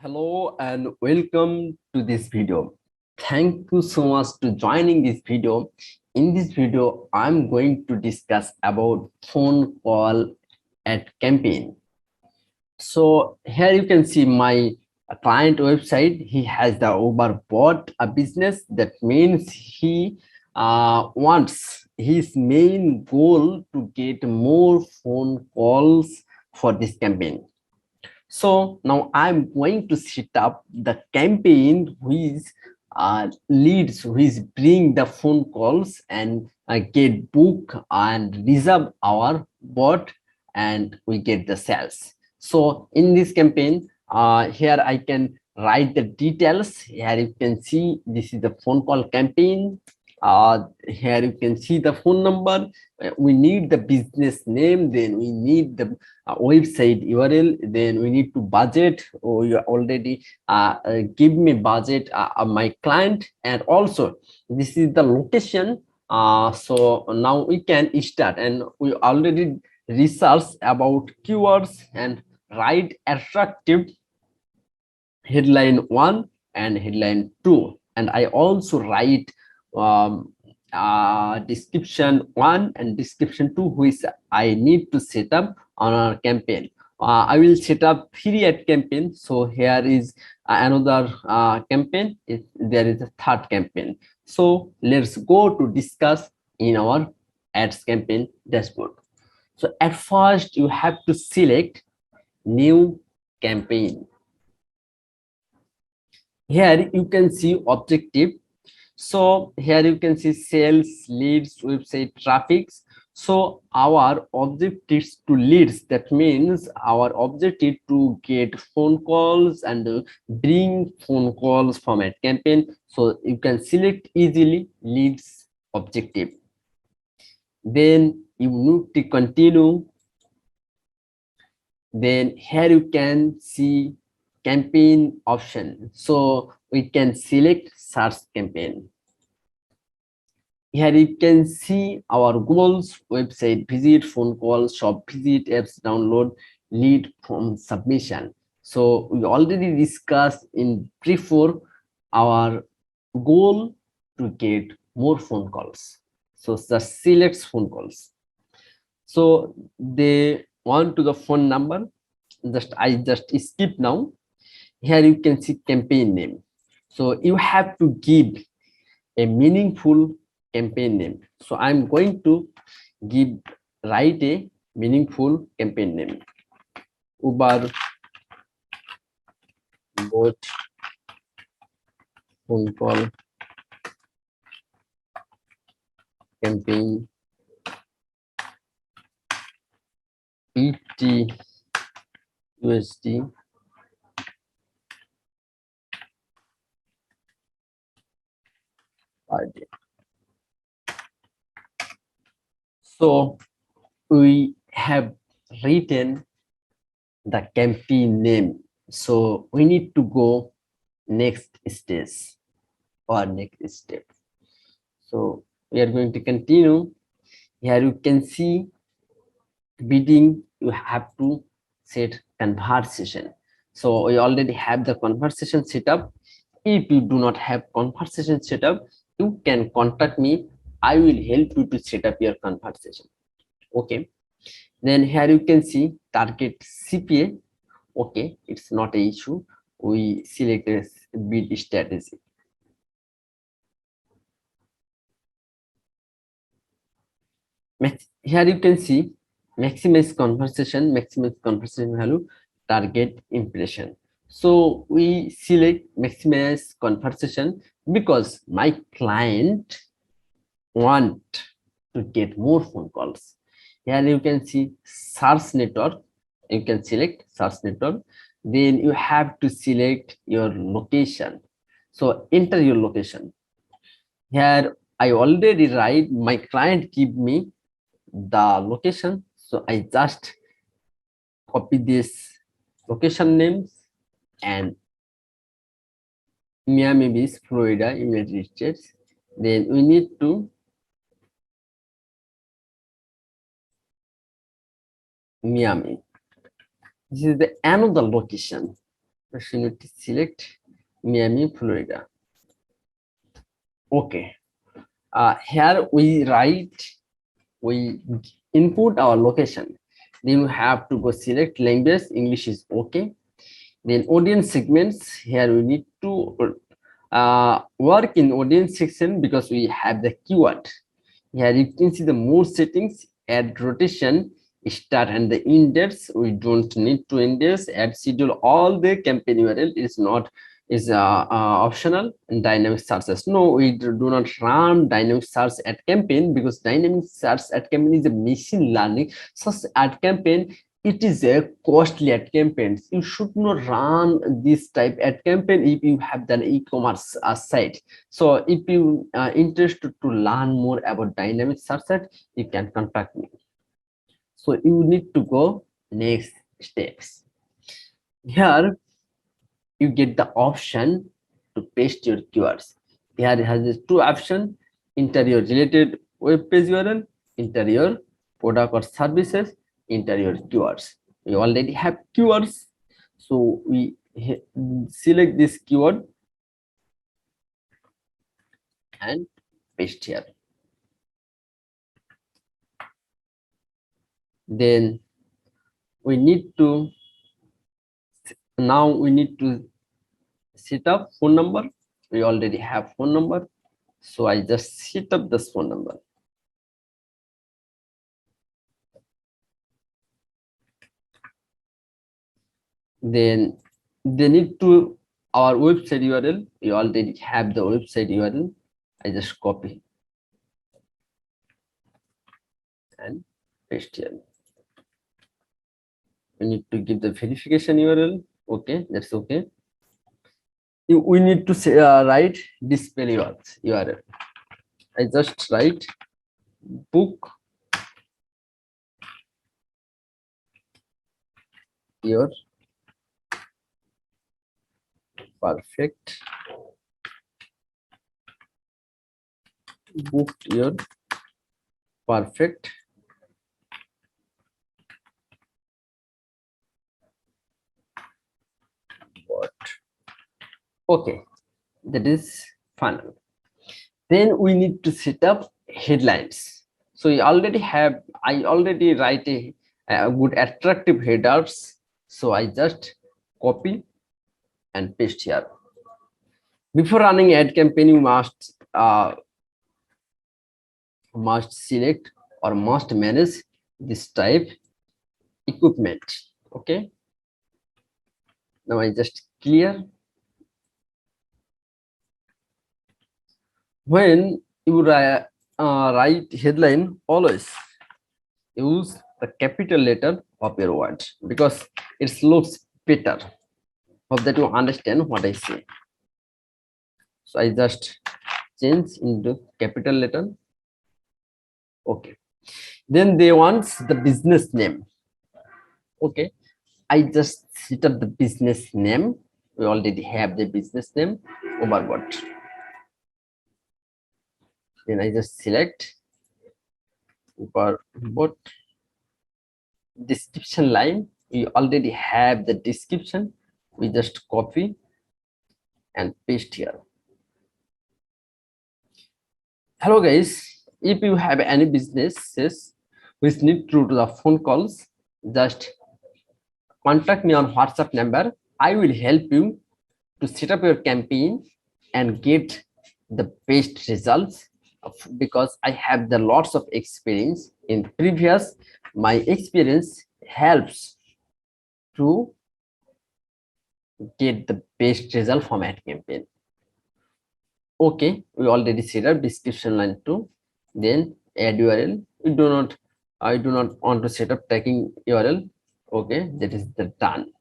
Hello and welcome to this video. Thank you so much to joining this video. In this video, I'm going to discuss about phone call ad campaign. So here you can see my client website. He has the Uber bought a business. That means he wants his main goal to get more phone calls for this campaign. So now I'm going to set up the campaign which leads, which bring the phone calls and get book and reserve our bot and we get the sales. So in this campaign, here I can write the details. Here you can see this is the phone call campaign. Here you can see the phone number. We need the business name, then we need the website URL, then we need to budget. Or you already give me budget my client, and also this is the location. So now we can start, and we already research about keywords and write attractive headline 1 and headline 2, and I also write description 1 and description 2, which I need to set up on our campaign. I will set up 3 ad campaign. So here is another campaign. There is a third campaign. So let's go to discuss in our ads campaign dashboard. So at first you have to select new campaign. Here you can see objective. So here you can see sales, leads, website traffic. So our objective is to leads. That means our objective to get phone calls and bring phone calls from a campaign. So you can select easily leads objective. Then you need to continue. Then here you can see campaign option. So we can select search campaign. Here you can see our goals: website visit, phone call, shop visit, apps download, lead from submission. So we already discussed in before our goal to get more phone calls. So just select phone calls. So they want to the phone number. I just skip now. Here you can see campaign name. So you have to give a meaningful campaign name. So I'm going to write a meaningful campaign name. Uber bot phone call campaign $80 USD per day. So we have written the campaign name. So we need to go next stage or next step. So we are going to continue. Here you can see bidding. You have to set conversation. So we already have the conversation set up. If you do not have conversation set up, you can contact me. I will help you to set up your conversation. Okay. Then here you can see target CPA. Okay, it's not an issue. We select a bid strategy. Here you can see maximize conversation value, target impression. So we select maximize conversation because my client want to get more phone calls. Here you can see search network. You can select search network. Then you have to select your location. So enter your location. Here I already write, my client give me the location. So I just copy this location names and Miami Beach, Florida, United States. Then we need to Miami. This is the another location. First you need to select Miami, Florida. Okay. Here we input our location. Then you have to go select language. English is okay. Then audience segments. Here we need to work in audience section because we have the keyword. Here you can see the more settings, add rotation, start and the index. We don't need to index, add schedule. All the campaign URL is not optional. And dynamic searches. No, we do not run dynamic search at campaign because dynamic search at campaign is a machine learning. Such ad campaign, it is a costly ad campaigns. You should not run this type ad campaign if you have done e-commerce site. So if you are interested to learn more about dynamic search ad, you can contact me. So you need to go next steps. Here you get the option to paste your keywords. Here it has two options: enter your related web page URL, enter your product or services, enter your keywords. We already have keywords, so we select this keyword and paste here. Then we need to set up phone number. We already have phone number, so I just set up this phone number. Then they need to our website URL. We already have the website URL. I just copy and paste here. We need to give the verification URL. Okay, that's okay. We need to say, write display URL. I just write book your perfect book your perfect what. Okay, that is final. Then we need to set up headlines. So I already write a good attractive headers. So I just copy and paste here. Before running ad campaign, you must select or must manage this type equipment. Okay. Now I just clear. When you write headline, always use the capital letter of your word because it looks better. Hope that you understand what I say. So I just change into capital letter. Okay. Then they want the business name. Okay. I just set up the business name. We already have the business name over what. Then I just select over what description line. We already have the description. We just copy and paste here. Hello guys, if you have any businesses which need to do the phone calls, just contact me on WhatsApp number. I will help you to set up your campaign and get the best results because I have the lots of experience in previous. My experience helps to get the best result from ad campaign. Okay, we already set up description line too. Then add URL. I do not want to set up tracking URL. Okay, that is the done.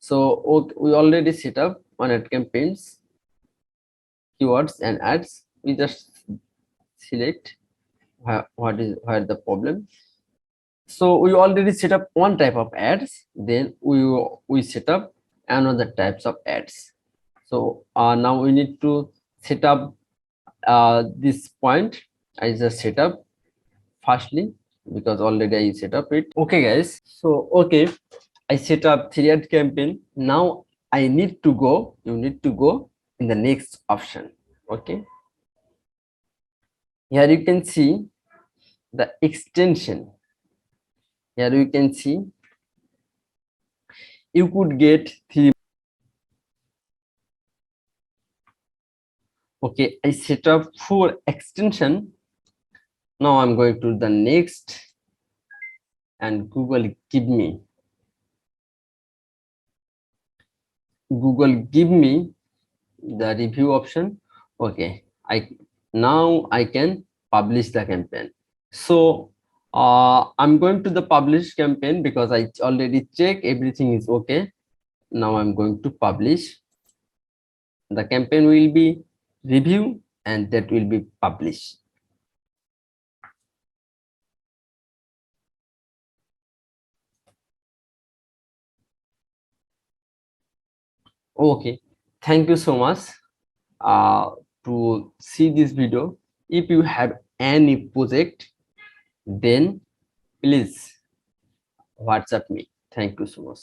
So okay, we already set up on ad campaigns, keywords and ads. We just select where the problem. So we already set up one type of ads. Then we set up another types of ads. So now we need to set up this point. I just set up firstly because already I set up it. Okay guys, so okay, I set up 3 ad campaign. Now I need to go, you need to go in the next option. Okay, here you can see the extension. Here you can see you could get 3. Okay, I set up 4 extension. Now I'm going to the next, and Google give me the review option. Okay, now I can publish the campaign. So I'm going to the publish campaign because I already checked everything is okay. Now I'm going to publish. The campaign will be review and that will be published. Okay, thank you so much to see this video. If you have any project, then please WhatsApp me. Thank you so much.